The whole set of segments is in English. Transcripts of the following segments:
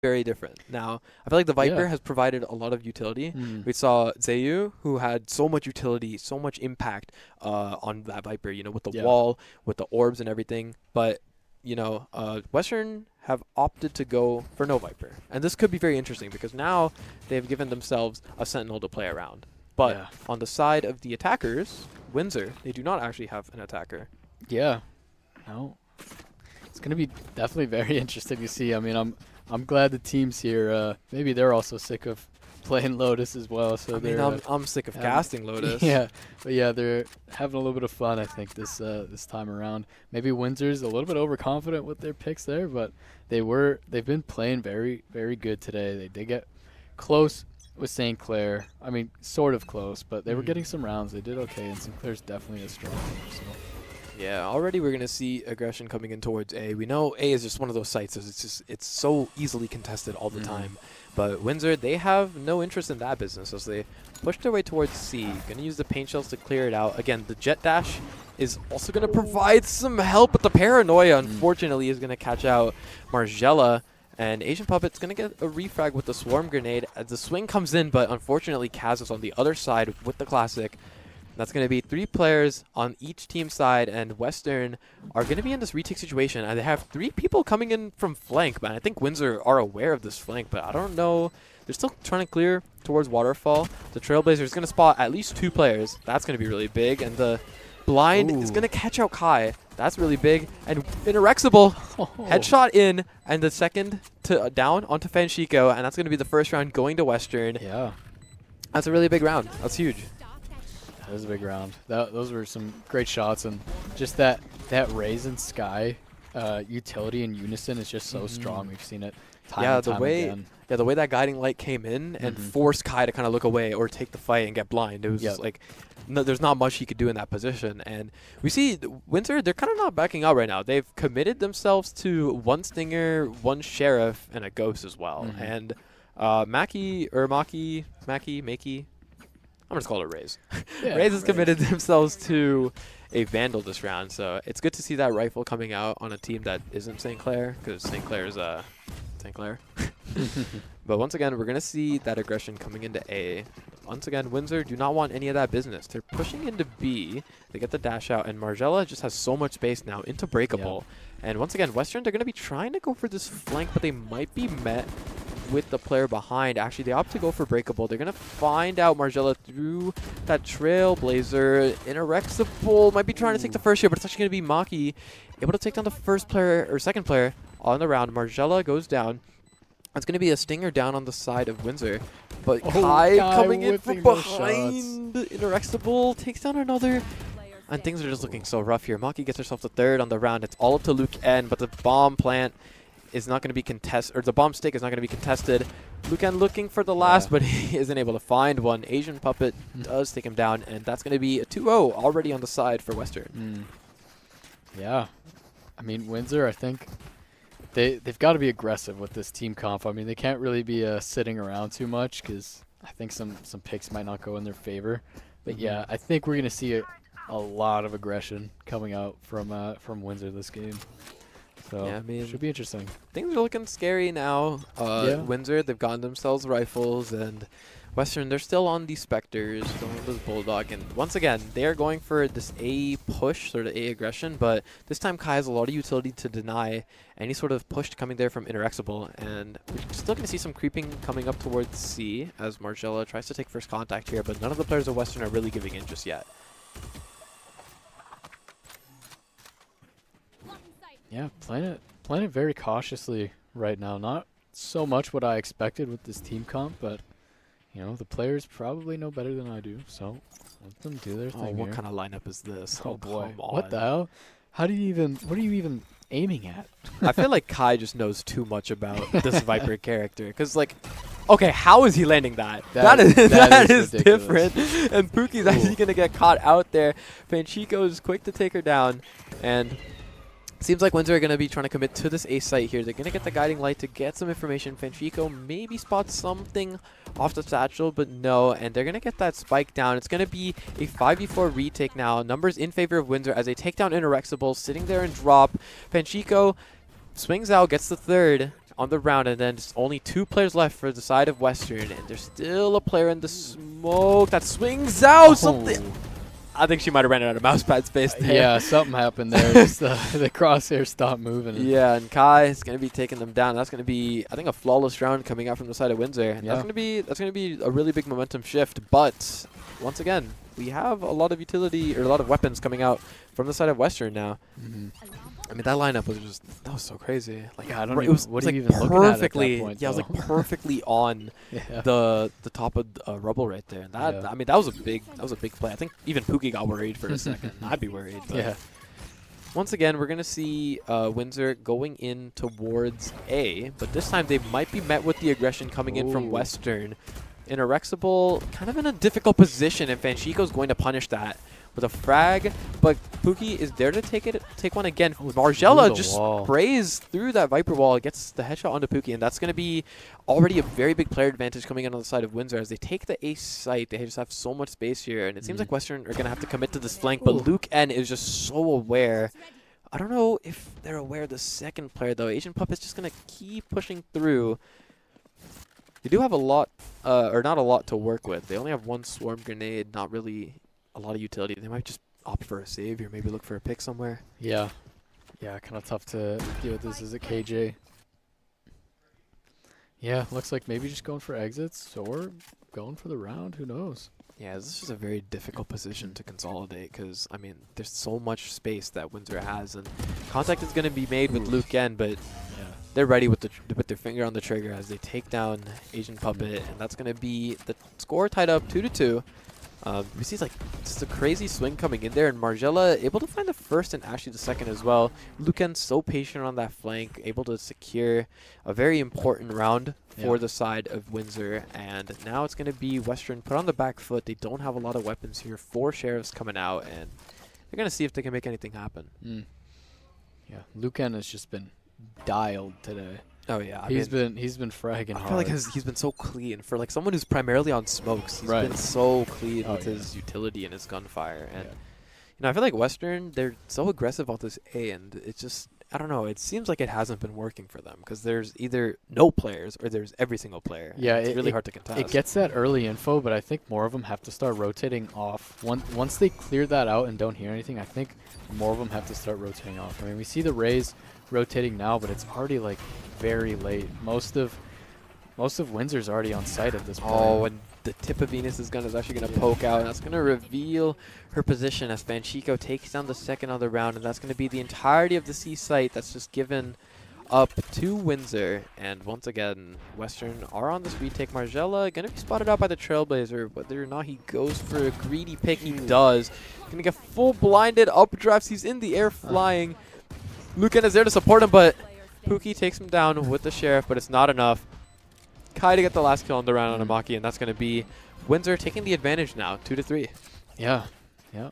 very different. Now, I feel like the Viper Yeah. has provided a lot of utility. Mm. We saw Zayu, who had so much utility, so much impact on that Viper, with the Yeah. wall, with the orbs and everything. But, Western have opted to go for no Viper. And this could be very interesting because now they've given themselves a Sentinel to play around. But Yeah. on the side of the attackers, Windsor, they do not actually have an attacker. Yeah. No. It's gonna be definitely very interesting to see. I mean, I'm glad the teams here. Maybe they're also sick of playing Lotus as well. So I mean, they're I'm sick of casting Lotus. yeah, but yeah, they're having a little bit of fun. I think this time around. Maybe Windsor's a little bit overconfident with their picks there, but they've been playing very very good today. They did get close with St. Clair. I mean, sort of close, but they were getting some rounds. They did okay, and St. Clair's definitely a strong team. So. Yeah, already we're gonna see aggression coming in towards A. We know A is just one of those sites. It's so easily contested all the time. But Windsor, they have no interest in that business as they push their way towards C. Gonna use the paint shells to clear it out. Again, the jet dash is also gonna provide some help, but the paranoia unfortunately is gonna catch out Margella. And Asian Puppet's going to get a refrag with the Swarm Grenade as the swing comes in, but unfortunately Kaz is on the other side with the Classic. That's going to be 3 players on each team side, and Western are going to be in this retake situation. And they have 3 people coming in from flank, man. I think Windsor are aware of this flank, but I don't know. They're still trying to clear towards Waterfall. The Trailblazer is going to spot at least 2 players. That's going to be really big. And the blind is going to catch out Kai. That's really big. And Inerexible, headshot in, and the second to down onto Fanshiko, and that's going to be the first round going to Western. Yeah. That's a really big round. That's huge. That was a big round. Those were some great shots, and just that Raise in Sky utility in unison is just so strong. We've seen it time and time again. Yeah, the way that guiding light came in and forced Kai to kind of look away or take the fight and get blind. It was just like, no, there's not much he could do in that position. And we see Windsor, they're kind of not backing out right now. They've committed themselves to 1 Stinger, 1 Sheriff, and a Ghost as well. And Maki, I'm just calling it Raze. Yeah, Raze has committed themselves to a Vandal this round, so it's good to see that rifle coming out on a team that isn't St. Clair, because St. Clair is St. Clair. But once again, we're going to see that aggression coming into A. Once again, Windsor do not want any of that business. They're pushing into B. They get the dash out, and Margella just has so much space now into Breakable. And once again, Western, they're going to be trying to go for this flank, but they might be met with the player behind. Actually, they opt to go for Breakable. They're going to find out Margella through that Trailblazer. Inerexible might be trying to take the first here, but it's actually going to be Maki able to take down the first player or second player on the round. Margella goes down. It's going to be a Stinger down on the side of Windsor. But Kai coming in from behind. Inerexible takes down another. And things are just looking so rough here. Maki gets herself the 3rd on the round. It's all up to Luke N, but the bomb plant is not going to be contested, or the bomb stick is not going to be contested. Luke N looking for the last, but he isn't able to find one. Asian Puppet does take him down, and that's going to be a 2-0 already on the side for Western. Yeah. I mean, Windsor, I think they've got to be aggressive with this team comp. I mean, they can't really be sitting around too much because I think some picks might not go in their favor. But yeah, I think we're going to see a lot of aggression coming out from Windsor this game. So yeah, I mean, should be interesting. Things are looking scary now. Windsor, they've gotten themselves rifles, and Western, they're still on these Spectres, going with this Bulldog. And once again, they are going for this A push, sort of A aggression, but this time Kai has a lot of utility to deny any sort of push coming there from Inerexible. And we're still going to see some creeping coming up towards C as Margella tries to take first contact here, but none of the players of Western are really giving in just yet. Yeah, playing it very cautiously right now. Not so much what I expected with this team comp, but you know, the players probably know better than I do, so let them do their thing. What kind of lineup is this? Oh boy, come on. what the hell? What are you even aiming at? I feel like Kai just knows too much about this Viper character, because like, okay, how is he landing that? That is different. And Pookie's actually gonna get caught out there. Fanchiko is quick to take her down, and seems like Windsor are going to be trying to commit to this A site here. They're going to get the guiding light to get some information. Fanchiko maybe spots something off the satchel, but no. And they're going to get that spike down. It's going to be a 5v4 retake now. Numbers in favor of Windsor as they take down Inerexible, sitting there and drop. Fanchiko swings out, gets the 3rd. on the round, and then just only 2 players left for the side of Western, and there's still a player in the smoke that swings out. Something. I think she might have ran out of mousepad space there. Yeah, something happened there. Just, the crosshair stopped moving. Yeah, and Kai is going to be taking them down. That's going to be, I think, a flawless round coming out from the side of Windsor. And that's going to be a really big momentum shift. But once again, we have a lot of utility or a lot of weapons coming out from the side of Western now. I mean, that lineup was just, that was so crazy. Like, yeah, I don't it was, what it was are you like even looking at that perfectly, point, yeah, it was like perfectly on yeah. the top of rubble right there. And that, I mean, that was a big play. I think even Pookie got worried for a second. I'd be worried. But Yeah. once again, we're going to see Windsor going in towards A, but this time they might be met with the aggression coming in from Western. Irexable, kind of in a difficult position, and Fanchiko's going to punish that with a frag, but Pookie is there to take one again. Margella just sprays through that Viper wall, gets the headshot onto Pookie, and that's going to be already a very big player advantage coming in on the side of Windsor. As they take the ace site, they just have so much space here, and it seems like Western are going to have to commit to this flank, but Luke N is just so aware. I don't know if they're aware of the second player, though. Asian Puppet's just going to keep pushing through. They do have a lot, or not a lot to work with. They only have 1 swarm grenade, not really a lot of utility. They might just opt for a save or maybe look for a pick somewhere. Yeah. Yeah, kind of tough to deal with this as a KJ. Yeah, looks like maybe just going for exits or going for the round. Who knows? Yeah, this is a very difficult position to consolidate because, I mean, there's so much space that Windsor has, and contact is going to be made with Luke N, but they're ready with their finger on the trigger as they take down Asian Puppet, and that's going to be the score tied up 2-2. We see like just a crazy swing coming in there, and Margella able to find the first and actually the second as well. Lucan so patient on that flank, able to secure a very important round for the side of Windsor. And now it's going to be Western put on the back foot. They don't have a lot of weapons here. 4 sheriffs coming out, and they're going to see if they can make anything happen. Yeah, Lucan has just been dialed today. Oh yeah, he's been fragging hard. I feel like he's been so clean for like someone who's primarily on smokes. He's been so clean with his utility and his gunfire, and you know, I feel like Western, they're so aggressive off this A, and it's just, I don't know, it seems like it hasn't been working for them because there's either no players or there's every single player. Yeah, it's really hard to contest. It gets that early info, but I think more of them have to start rotating off. Once they clear that out and don't hear anything, I think more of them have to start rotating off. I mean, we see the Rays rotating now, but it's already like very late. Most of Windsor's already on site at this point. Oh, and the tip of Venus's gun is actually going to poke out, and that's going to reveal her position as Fanchiko takes down the second on the round, and that's going to be the entirety of the C site that's just given up to Windsor. And once again, Western are on this retake. Margella going to be spotted out by the Trailblazer. Whether or not he goes for a greedy pick, he does. Going to get full blinded updrafts. He's in the air flying. Lucan is there to support him, but Pookie takes him down with the Sheriff, but it's not enough. Kai to get the last kill on the round on Amaki, and that's going to be Windsor taking the advantage now, 2-3. Yeah, yeah.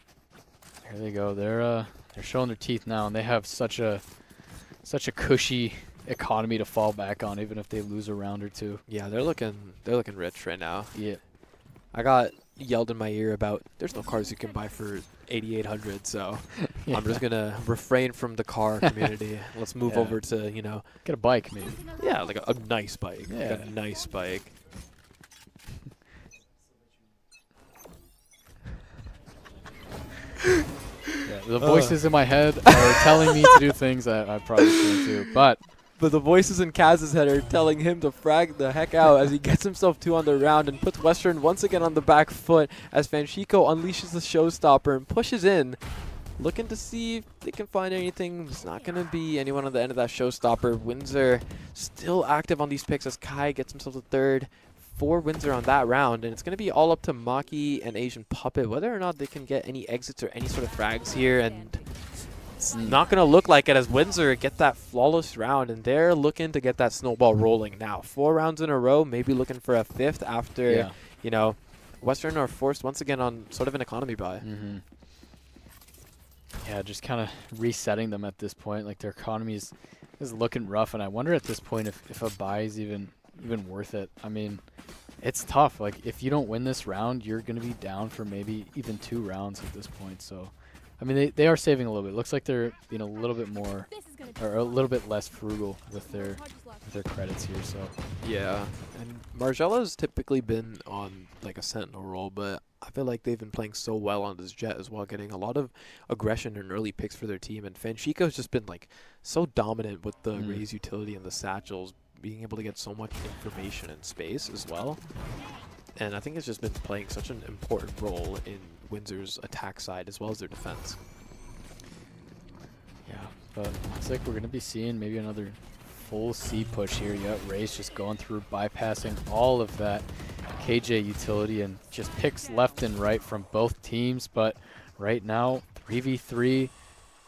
Here they go. They're showing their teeth now, and they have such a cushy economy to fall back on, even if they lose a round or two. Yeah, they're looking rich right now. Yeah. I got yelled in my ear about there's no cars you can buy for 8,800, so I'm just gonna refrain from the car community. Let's move over to, you know, get a bike maybe. Yeah, like a nice bike. Yeah. Like a nice bike. The voices in my head are telling me to do things that I probably shouldn't do, but the voices in Kaz's head are telling him to frag the heck out as he gets himself 2 on the round and puts Western once again on the back foot as Fanchiko unleashes the showstopper and pushes in, looking to see if they can find anything. It's not going to be anyone on the end of that showstopper. Windsor still active on these picks as Kai gets himself a third for Windsor on that round, and it's going to be all up to Maki and Asian Puppet whether or not they can get any exits or any sort of frags here, and it's not going to look like it as Windsor get that flawless round, and they're looking to get that snowball rolling now. 4 rounds in a row, maybe looking for a 5th after, you know, Western are forced once again on sort of an economy buy. Yeah, just kind of resetting them at this point. Like, their economy is looking rough, and I wonder at this point if a buy is even worth it. I mean, it's tough. Like, if you don't win this round, you're going to be down for maybe even 2 rounds at this point. So, I mean, they are saving a little bit. Looks like they're being a little bit more, or a little bit less frugal with their their credits here. So Yeah, and Margella's typically been on like a sentinel role, but I feel like they've been playing so well on this Jet as well, getting a lot of aggression and early picks for their team. And Fanchico's just been like so dominant with the Raze utility and the satchels, being able to get so much information and space as well. And I think it's just been playing such an important role in Windsor's attack side as well as their defense. yeah, but looks like we're gonna be seeing maybe another full C push here. You got Raze just going through, bypassing all of that KJ utility and just picks left and right from both teams. But right now, 3v3,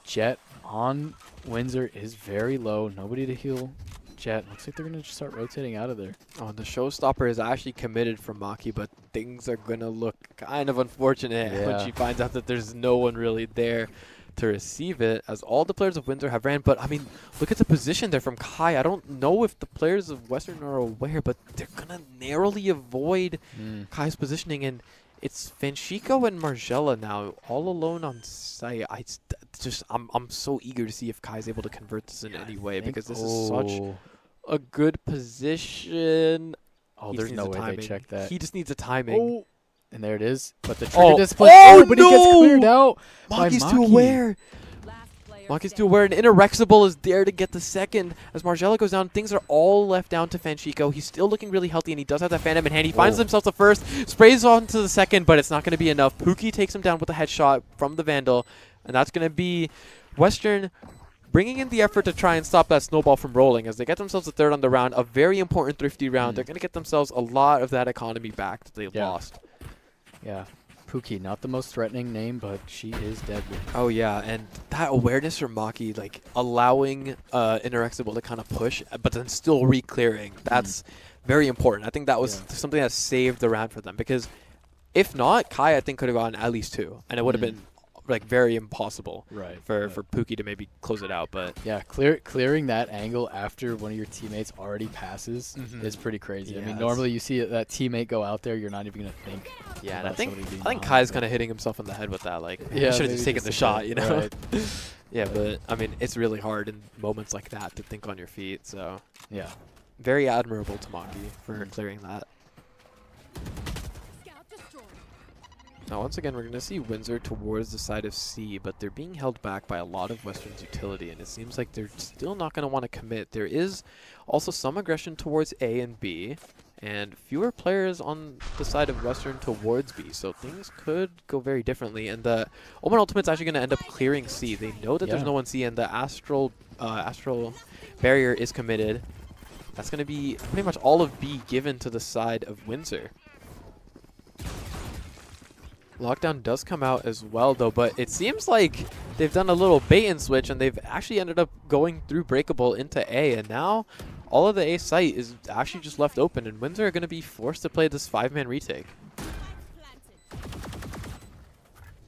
Jet on Windsor is very low. Nobody to heal Jet. Looks like they're going to just start rotating out of there. Oh, the showstopper is actually committed from Maki, but things are going to look kind of unfortunate when she finds out that there's no one really there to receive it, as all the players of Windsor have ran. But, I mean, look at the position there from Kai. I don't know if the players of Western are aware, but they're going to narrowly avoid Kai's positioning. And it's Fanchico and Margella now all alone on site. I'm so eager to see if Kai's able to convert this in any way, because this is such a good position. Oh, there's no way they check that. He just needs a timing. And there it is. But the trigger display. But he gets cleared out. Maki's too aware. Maki's too aware, and Interrexible is there to get the second. As Margella goes down, things are all left down to Fanchico. He's still looking really healthy, and he does have that Phantom in hand. He finds himself the first, sprays on to the second, but it's not going to be enough. Pookie takes him down with a headshot from the Vandal, and that's going to be Western bringing in the effort to try and stop that snowball from rolling as they get themselves a third on the round, a very important thrifty round. They're going to get themselves a lot of that economy back that they lost. Yeah. Pookie, not the most threatening name, but she is deadly. Oh, yeah, and that awareness from Maki, like, allowing Interrexible to kind of push, but then still re-clearing, that's very important. I think that was something that saved the round for them, because if not, Kai, I think, could have gotten at least 2, and it would have been, like, very impossible for Pookie to maybe close it out. But yeah, clearing that angle after one of your teammates already passes is pretty crazy. Yeah, I mean, normally you see that teammate go out there, you're not even going to think. Yeah, and I think Kai's kind of hitting himself in the head with that. Like, I should have just taken the shot, you know? Right. Yeah, but, I mean, it's really hard in moments like that to think on your feet. So, yeah, very admirable to Maki for clearing that. Now, once again, we're going to see Windsor towards the side of C, but they're being held back by a lot of Western's utility, and it seems like they're still not going to want to commit. There is also some aggression towards A and B, and fewer players on the side of Western towards B, so things could go very differently. And the Omen Ultimate's actually going to end up clearing C. They know that there's no one C, and the Astral Barrier is committed. That's going to be pretty much all of B given to the side of Windsor. Lockdown does come out as well, though, but it seems like they've done a little bait and switch, and they've actually ended up going through Breakable into A, and now all of the A site is actually just left open, and Windsor are going to be forced to play this 5-man retake.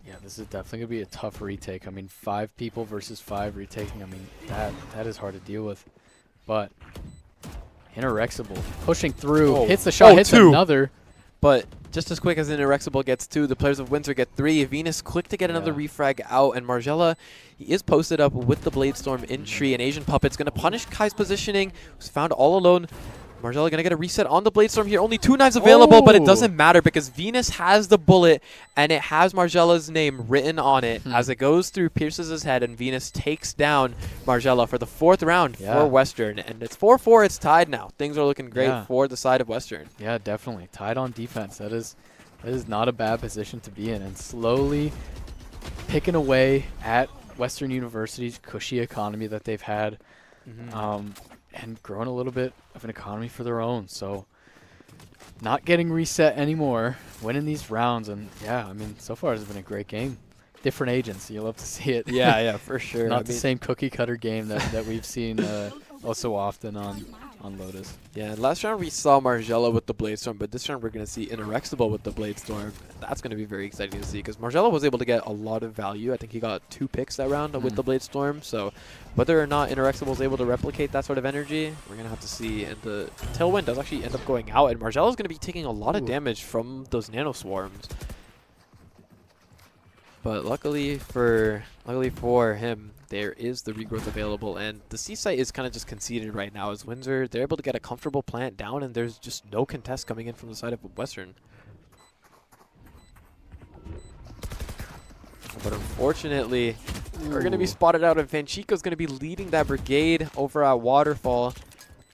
Yeah, this is definitely going to be a tough retake. I mean, 5 people versus 5 retaking, I mean, that is hard to deal with. But Interrexible pushing through, hits the shot, hits another. But just as quick as Interrexible gets 2, the players of Windsor get 3. Venus quick to get another refrag out, and Margella, he is posted up with the Bladestorm in tree, and Asian Puppet's going to punish Kai's positioning, who's found all alone. Margella going to get a reset on the Bladestorm here. Only 2 knives available, but it doesn't matter because Venus has the bullet, and it has Margella's name written on it as it goes through, pierces his head, and Venus takes down Margella for the 4th round for Western. And it's 4-4. It's tied now. Things are looking great for the side of Western. Yeah, definitely. Tied on defense. That is not a bad position to be in. And slowly picking away at Western University's cushy economy that they've had. And growing a little bit of an economy for their own. So not getting reset anymore, winning these rounds. And, yeah, I mean, so far it's been a great game. Different agents. You love to see it. Yeah, for sure. Not the same cookie-cutter game that we've seen so often on Lotus. Yeah, last round we saw Margella with the Bladestorm, but this round we're going to see Interrexible with the Bladestorm. That's going to be very exciting to see because Margella was able to get a lot of value. I think he got 2 picks that round with the Bladestorm. So whether or not Interrexible is able to replicate that sort of energy, we're going to have to see. And the Tailwind does actually end up going out, and Margella is going to be taking a lot of damage from those Nano Swarms. But luckily for him, there is the regrowth available, and the C site is kind of just conceded right now as Windsor, they're able to get a comfortable plant down, and there's just no contest coming in from the side of Western. But unfortunately, we're going to be spotted out, and Fanchico's going to be leading that brigade over at Waterfall.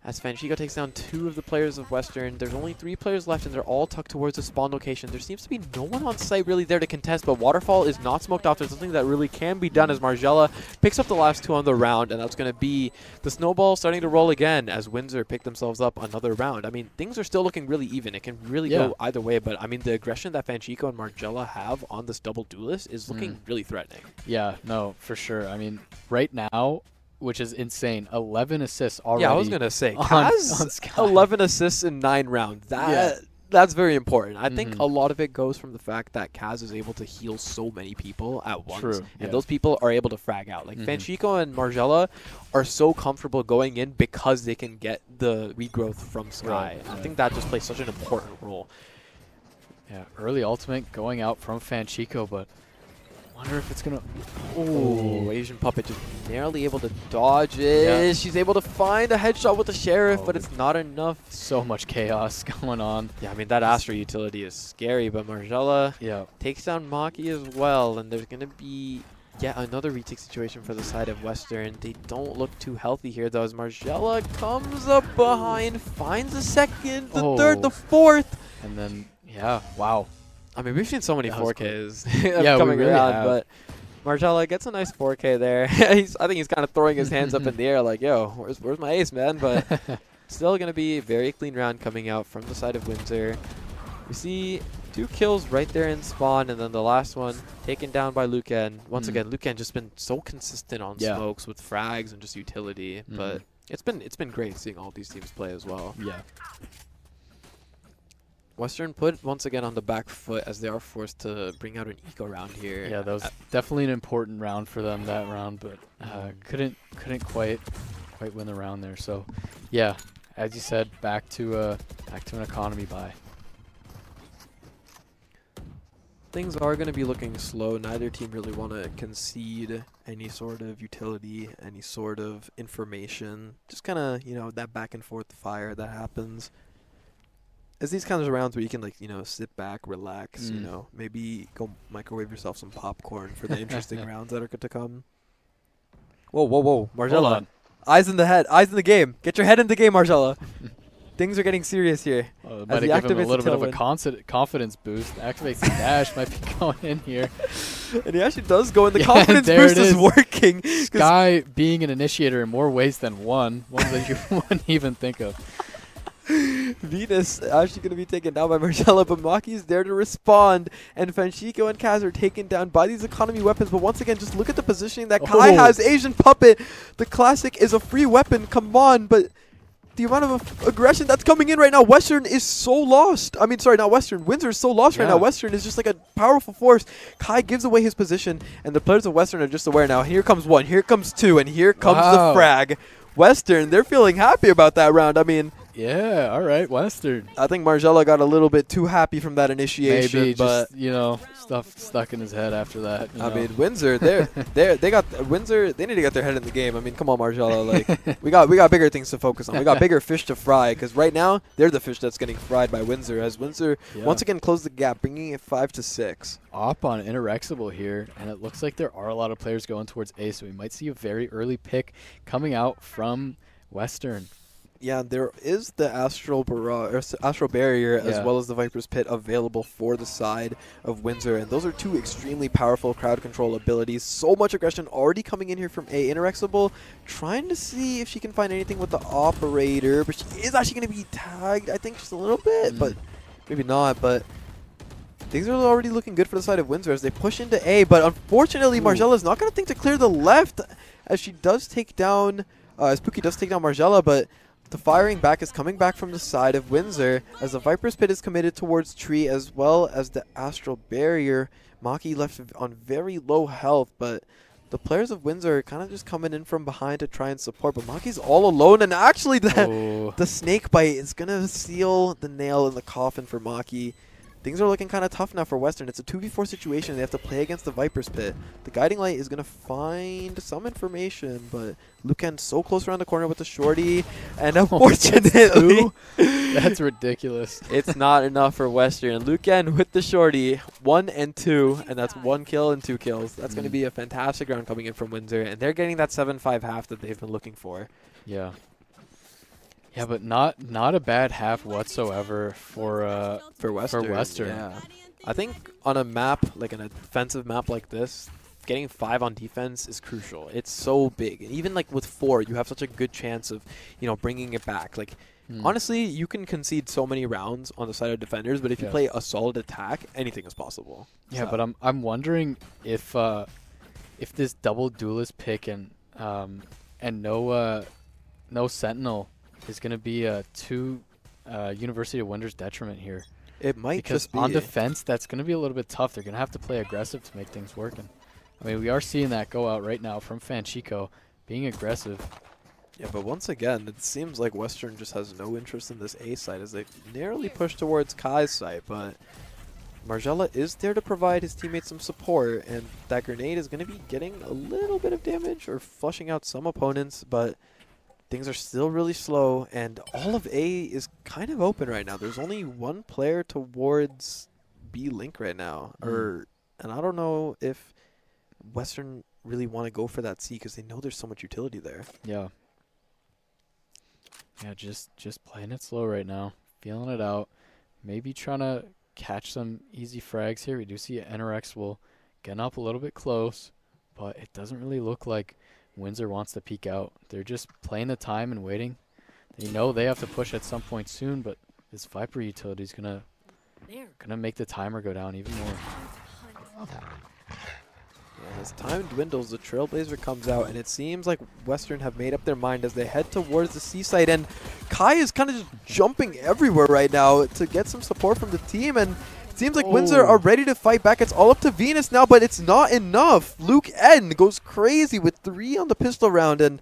As Fanchico takes down 2 of the players of Western. There's only 3 players left, and they're all tucked towards the spawn location. There seems to be no one on site really there to contest, but Waterfall is not smoked off. There's something that really can be done as Margella picks up the last 2 on the round, and that's going to be the snowball starting to roll again as Windsor pick themselves up another round. I mean, things are still looking really even. It can really go either way, but I mean, the aggression that Fanchico and Margella have on this double duelist is looking really threatening. Yeah, no, for sure. I mean, right now, which is insane. 11 assists already. Yeah, I was going to say, Kaz, 11 assists in 9 rounds. That's very important. I think a lot of it goes from the fact that Kaz is able to heal so many people at once. And those people are able to frag out. Like, Fanchico and Margella are so comfortable going in because they can get the regrowth from Sky. I think that just plays such an important role. Yeah, early ultimate going out from Fanchico, but wonder if it's gonna. Oh, Asian Puppet just narrowly able to dodge it. Yeah. She's able to find a headshot with the Sheriff, but it's not enough. So much chaos going on. Yeah, I mean, that Astra utility is scary, but Margella takes down Maki as well, and there's gonna be yet another retake situation for the side of Western. They don't look too healthy here, though, as Margella comes up behind, finds the second, the third, the fourth. And then, wow. I mean, we've seen so many 4Ks coming around, but Margella gets a nice 4K there. I think he's kind of throwing his hands up in the air like, yo, where's my ace, man? But still going to be a very clean round coming out from the side of Windsor. We see 2 kills right there in spawn, and then the last one taken down by Lucan. Once again, Lucan just been so consistent on smokes with frags and just utility, but it's been great seeing all these teams play as well. Yeah. Western put once again on the back foot as they are forced to bring out an eco round here. Yeah, that was definitely an important round for them, that round, but couldn't quite win the round there. So, yeah, as you said, back to an economy buy. Things are going to be looking slow. Neither team really want to concede any sort of utility, any sort of information. Just kind of, that back and forth fire that happens. It's these kinds of rounds where you can, like, sit back, relax, maybe go microwave yourself some popcorn for the interesting rounds that are going to come. Whoa. Margella. Eyes in the head. Eyes in the game. Get your head in the game, Margella. Things are getting serious here. Might have given him a little bit of a confidence boost. Activates the dash. Might be going in here. And he actually does go in. The confidence boost is working. Sky being an initiator in more ways than one that you wouldn't even think of. Venus actually going to be taken down by Margella, but Maki's there to respond, and Fanchico and Kaz are taken down by these economy weapons. But once again, just look at the positioning that Kai has. Asian Puppet, the classic, is a free weapon. Come on, but the amount of aggression that's coming in right now, Western is so lost. I mean, sorry, not Western. Windsor is so lost right now. Western is just like a powerful force. Kai gives away his position, and the players of Western are just aware now. Here comes 1, here comes 2, and here comes the frag. Western, they're feeling happy about that round. I mean, yeah, all right, Western. I think Margella got a little bit too happy from that initiation. Maybe but just, stuff stuck in his head after that. I mean, Windsor, they got Windsor. They need to get their head in the game. I mean, come on, Margella. Like, we got bigger things to focus on. We got bigger fish to fry, because right now they're the fish that's getting fried by Windsor. As Windsor once again closed the gap, bringing it 5-6. Op on Interexable here, and it looks like there are a lot of players going towards A, so we might see a very early pick coming out from Western. Yeah, there is the Astral Barrier as well as the Viper's Pit available for the side of Windsor, and those are 2 extremely powerful crowd control abilities. So much aggression already coming in here from A. Interexable, trying to see if she can find anything with the Operator, but she is actually going to be tagged, I think, just a little bit, but maybe not. But things are already looking good for the side of Windsor as they push into A, but unfortunately, Margella is not going to think to clear the left as she does take down, Spooky does take down Margella, but the firing back is coming back from the side of Windsor as the Viper's Pit is committed towards Tree as well as the Astral Barrier. Maki left on very low health, but the players of Windsor are kind of just coming in from behind to try and support. But Maki's all alone, and actually the snake bite is going to seal the nail in the coffin for Maki. things are looking kind of tough now for Western. It's a 2v4 situation. They have to play against the Viper's Pit. The Guiding Light is going to find some information, but Lucan's so close around the corner with the shorty, and unfortunately... That's ridiculous. It's not enough for Western. Lucan with the shorty, 1 and 2, and that's 1 kill and 2 kills. That's going to be a fantastic round coming in from Windsor, and they're getting that 7-5 half that they've been looking for. Yeah. Yeah, but not a bad half whatsoever for Western. Yeah. I think on a map, like an offensive map like this, getting 5 on defense is crucial. It's so big. And even like with 4, you have such a good chance of, you know, bringing it back. Like, honestly, you can concede so many rounds on the side of defenders, but if you play a solid attack, anything is possible. Yeah, so. But I'm wondering if this double duelist pick and no Sentinel is going to be to University of Windsor's detriment here. It might because just be. On defense, that's going to be a little bit tough. They're going to have to play aggressive to make things work. And I mean, we are seeing that go out right now from Fanchico, being aggressive. Yeah, but once again, it seems like Western just has no interest in this A side as they narrowly push towards Kai's side, but Margella is there to provide his teammates some support, and that grenade is going to be getting a little bit of damage or flushing out some opponents, but things are still really slow, and all of A is kind of open right now. There's only one player towards B Link right now, and I don't know if Western really want to go for that C because they know there's so much utility there. Yeah. Yeah, just playing it slow right now, feeling it out, maybe trying to catch some easy frags here. We do see NRX will get up a little bit close, but it doesn't really look like Windsor wants to peek out. They're just playing the time and waiting. They know they have to push at some point soon, but this Viper utility is gonna make the timer go down even more. Yeah, as time dwindles, the Trailblazer comes out, and it seems like Western have made up their mind as they head towards the seaside. And Kai is kind of just jumping everywhere right now to get some support from the team, and it seems like Windsor are ready to fight back. It's all up to Venus now, but it's not enough. Luke N goes crazy with 3 on the pistol round, and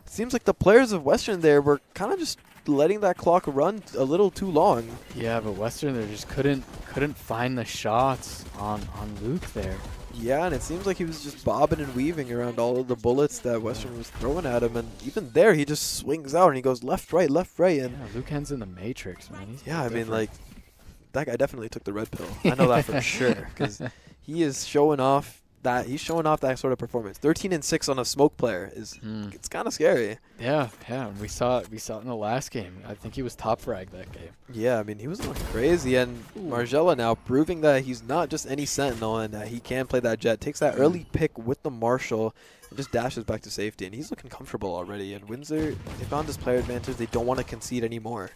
it seems like the players of Western there were kind of just letting that clock run a little too long. Yeah, but Western there just couldn't find the shots on Luke there. Yeah, and it seems like he was just bobbing and weaving around all of the bullets that Western was throwing at him, and even there he just swings out and he goes left, right, and yeah, Luke Hen's in the Matrix, man. He's I mean, like, that guy definitely took the red pill. I know that for sure, because he is showing off that sort of performance. 13 and 6 on a smoke player is it's kind of scary. Yeah, we saw it in the last game. I think he was top frag that game. Yeah, I mean, he was going crazy, and Margella now proving that he's not just any Sentinel and that he can play that jet. Takes that early pick with the Marshall and just dashes back to safety, and he's looking comfortable already. And Windsor, they found this player advantage. They don't want to concede anymore.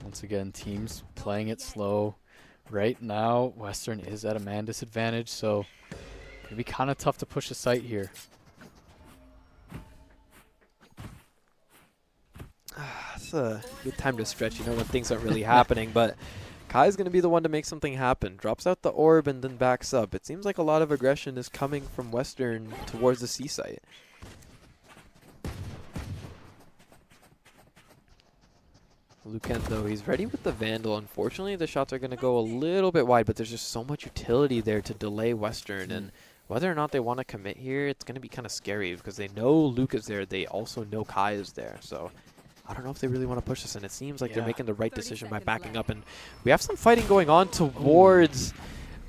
Once again, teams playing it slow. Right now, Western is at a man disadvantage, so it'll be kind of tough to push the site here. It's a good time to stretch, you know, when things aren't really happening, but Kai's going to be the one to make something happen. Drops out the orb and then backs up. It seems like a lot of aggression is coming from Western towards the C site. Lucan, though, he's ready with the Vandal. Unfortunately, the shots are going to go a little bit wide, but there's just so much utility there to delay Western. And whether or not they want to commit here, it's going to be kind of scary because they know Luke is there. They also know Kai is there. So I don't know if they really want to push this. And it seems like they're making the right decision by backing up. And we have some fighting going on towards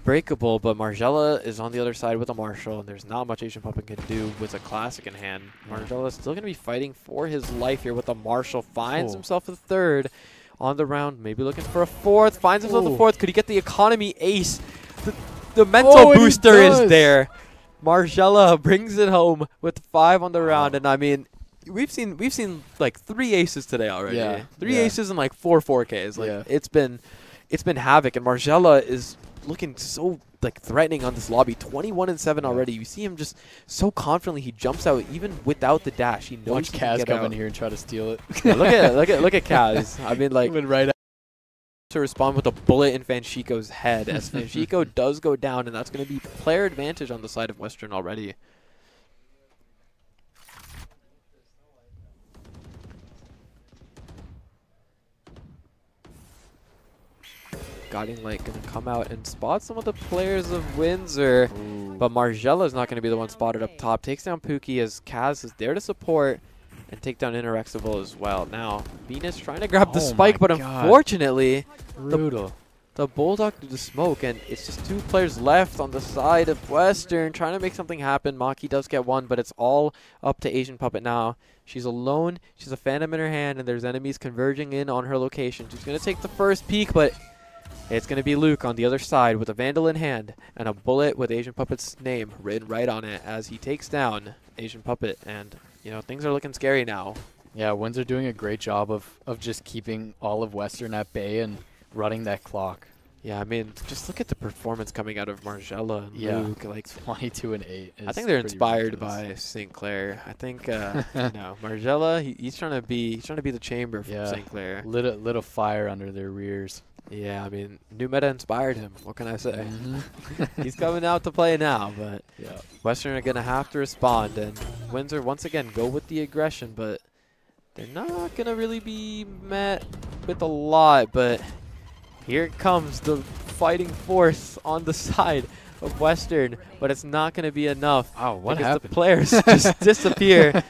Breakable, but Margella is on the other side with a Marshall, and there's not much Asian Puppet can do with a Classic in hand. Margella is still going to be fighting for his life here with a Marshall. Finds himself a 3rd on the round, maybe looking for a 4th. Finds himself the 4th. Could he get the economy ace? The mental booster is there. Margella brings it home with 5 on the round, and I mean, we've seen like 3 aces today already. Yeah. 3 aces and like 4 4Ks. Like it's been havoc, and Margella is looking so like threatening on this lobby. 21 and 7 already. You see him just so confidently. He jumps out even without the dash. He knows. Watch Kaz come in here and try to steal it. Yeah, look at Kaz. I mean, like, right to respond with a bullet in Fanchico's head as Fanchico does go down, and that's going to be player advantage on the side of Western already. Guiding Light going to come out and spot some of the players of Windsor. Ooh. But Margella is not going to be the one spotted up top. Takes down Pookie as Kaz is there to support and take down Interexable as well. Now, Venus trying to grab the spike, but unfortunately, brutal. The Bulldog to the smoke, and it's just 2 players left on the side of Western trying to make something happen. Maki does get one, but it's all up to Asian Puppet now. She's alone. She's a Phantom in her hand, and there's enemies converging in on her location. She's going to take the first peek, but it's going to be Luke on the other side with a Vandal in hand and a bullet with Asian Puppet's name written right on it as he takes down Asian Puppet. And, you know, things are looking scary now. Yeah, Windsor doing a great job of just keeping all of Western at bay and running that clock. Yeah, I mean, just look at the performance coming out of Margella and Luke. Like 22 and 8. I think they're inspired by St. Clair. I think, no, Margella, he's trying to be the chamber from St. Clair. Little fire under their rears. Yeah, I mean, new meta inspired him. What can I say? He's coming out to play now, but Western are gonna have to respond, and Windsor once again go with the aggression, but they're not gonna really be met with a lot. But here comes the fighting force on the side of Western, but it's not going to be enough. Oh, what because happened? The players just disappear.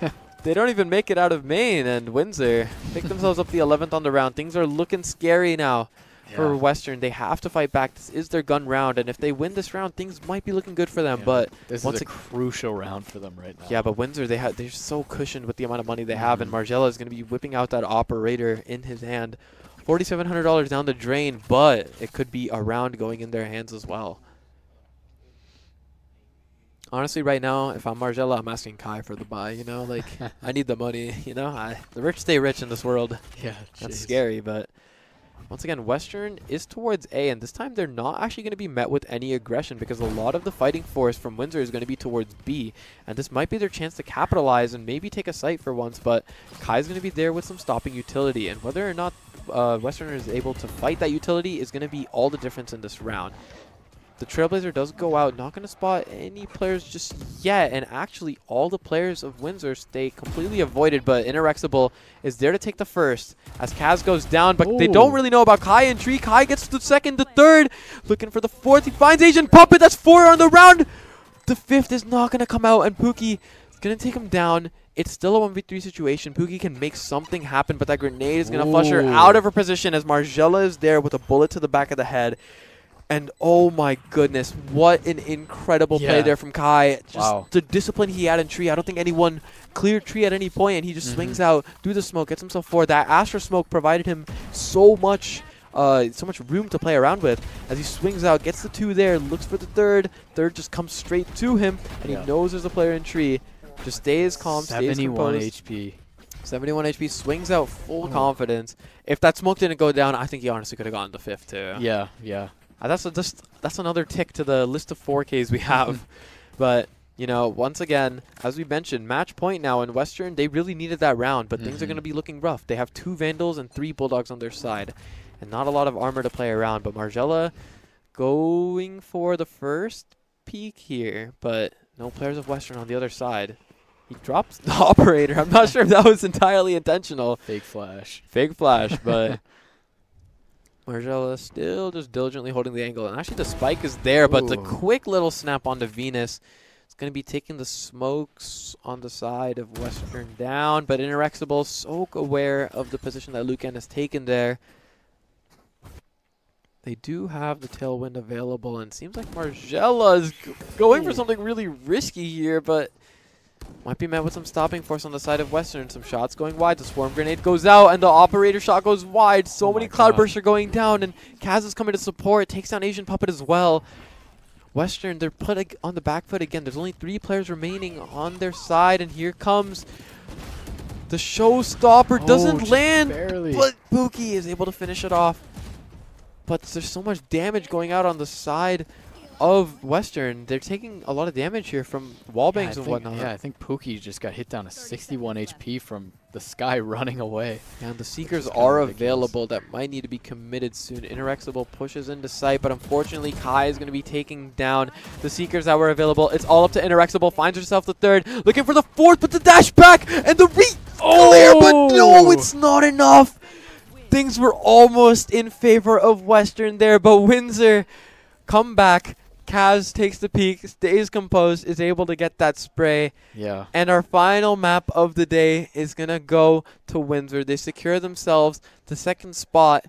They don't even make it out of main, and Windsor pick themselves up the 11th on the round. Things are looking scary now for Western. They have to fight back. This is their gun round, and if they win this round, things might be looking good for them. But this is a crucial round for them right now. Yeah, but Windsor, they're so cushioned with the amount of money they have, and Margella is going to be whipping out that operator in his hand. $4,700 down the drain, but it could be a round going in their hands as well. Honestly, right now, if I'm Margella, I'm asking Kai for the buy, you know? Like, I need the money, you know? The rich stay rich in this world. Yeah, that's scary, but once again, Western is towards A, and this time they're not actually going to be met with any aggression because a lot of the fighting force from Windsor is going to be towards B, and this might be their chance to capitalize and maybe take a site for once, but Kai's going to be there with some stopping utility, and whether or not Western is able to fight that utility is going to be all the difference in this round. The Trailblazer does go out, not going to spot any players just yet, and actually all the players of Windsor stay completely avoided, but Interexable is there to take the first as Kaz goes down, but they don't really know about Kai and Tree. Kai gets the second, the third, looking for the fourth. He finds Asian Puppet, that's 4 on the round. The 5th is not going to come out, and Pookie is going to take him down. It's still a 1v3 situation. Pookie can make something happen, but that grenade is going to flush her out of her position as Margella is there with a bullet to the back of the head. And oh my goodness, what an incredible play there from Kai. Just the discipline he had in Tree. I don't think anyone cleared Tree at any point, and he just swings out through the smoke, gets himself forward. That Astra smoke provided him so much room to play around with as he swings out, gets the 2 there, looks for the third. Third just comes straight to him, and he knows there's a player in Tree. Just stays calm, stays composed. 71 HP. 71 HP, swings out full confidence. If that smoke didn't go down, I think he honestly could have gotten the 5th too. Yeah. That's another tick to the list of 4Ks we have. But, you know, once again, as we mentioned, match point now in Western, they really needed that round, but things are going to be looking rough. They have 2 Vandals and 3 Bulldogs on their side, and not a lot of armor to play around. But Margella going for the first peek here, but no players of Western on the other side. He drops the operator. I'm not sure if that was entirely intentional. Fake flash, but Margella still just diligently holding the angle. And actually the spike is there, but the quick little snap onto Venus is going to be taking the smokes on the side of Western down. But Interexable, so aware of the position that Lucan has taken there. They do have the tailwind available, and it seems like Margella is going for something really risky here, but might be met with some stopping force on the side of Western. Some shots going wide. The swarm grenade goes out, and the operator shot goes wide. So many cloudbursts are going down, and Kaz is coming to support. Takes down Asian Puppet as well. Western, they're put on the back foot again. There's only 3 players remaining on their side, and here comes the showstopper. Doesn't land, but Pookie is able to finish it off. But there's so much damage going out on the side of Western. They're taking a lot of damage here from wallbangs and whatnot. Yeah, I think Pookie just got hit down to 61 HP from the sky running away. And the Seekers are available that might need to be committed soon. Interexable pushes into sight, but unfortunately Kai is going to be taking down the Seekers that were available. It's all up to Interexable. Finds herself the 3rd. Looking for the 4th, but the dash back and the clear, but no, it's not enough. things were almost in favor of Western there, but Windsor come back. Kaz takes the peak, stays composed, is able to get that spray. Yeah. And our final map of the day is going to go to Windsor. They secure themselves the second spot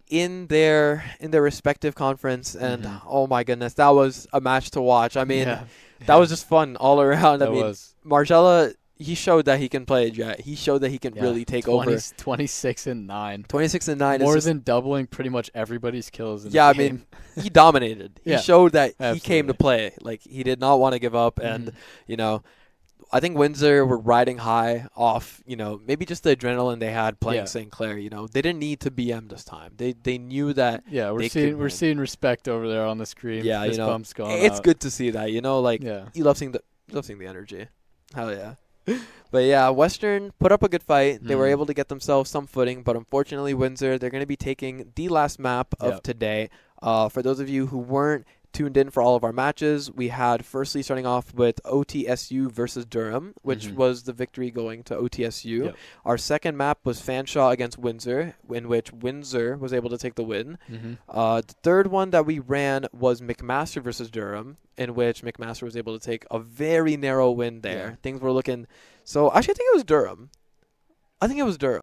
in their respective conference. And, oh, my goodness, that was a match to watch. I mean, that was just fun all around. I mean, Margella, he showed that he can play a Jet. He showed that he can really take over. 26-9. 26-9. More than doubling pretty much everybody's kills in the game. I mean, he dominated. He showed that he came to play. Like, he did not want to give up. And, you know, I think Windsor were riding high off, you know, maybe just the adrenaline they had playing St. Clair. You know, they didn't need to BM this time. They knew that. Yeah, we're seeing respect over there on the screen. Yeah, Fist you know, bumps going it's out. good to see that. You know, like you love seeing the energy. Hell yeah. But yeah, Western put up a good fight. They were able to get themselves some footing, but unfortunately Windsor, they're going to be taking the last map of today. For those of you who weren't tuned in for all of our matches, we had firstly starting off with OTSU versus Durham, which was the victory going to OTSU. Yep. Our second map was Fanshawe against Windsor, in which Windsor was able to take the win. The third one that we ran was McMaster versus Durham, in which McMaster was able to take a very narrow win there. Things were looking... So, actually, I think it was Durham.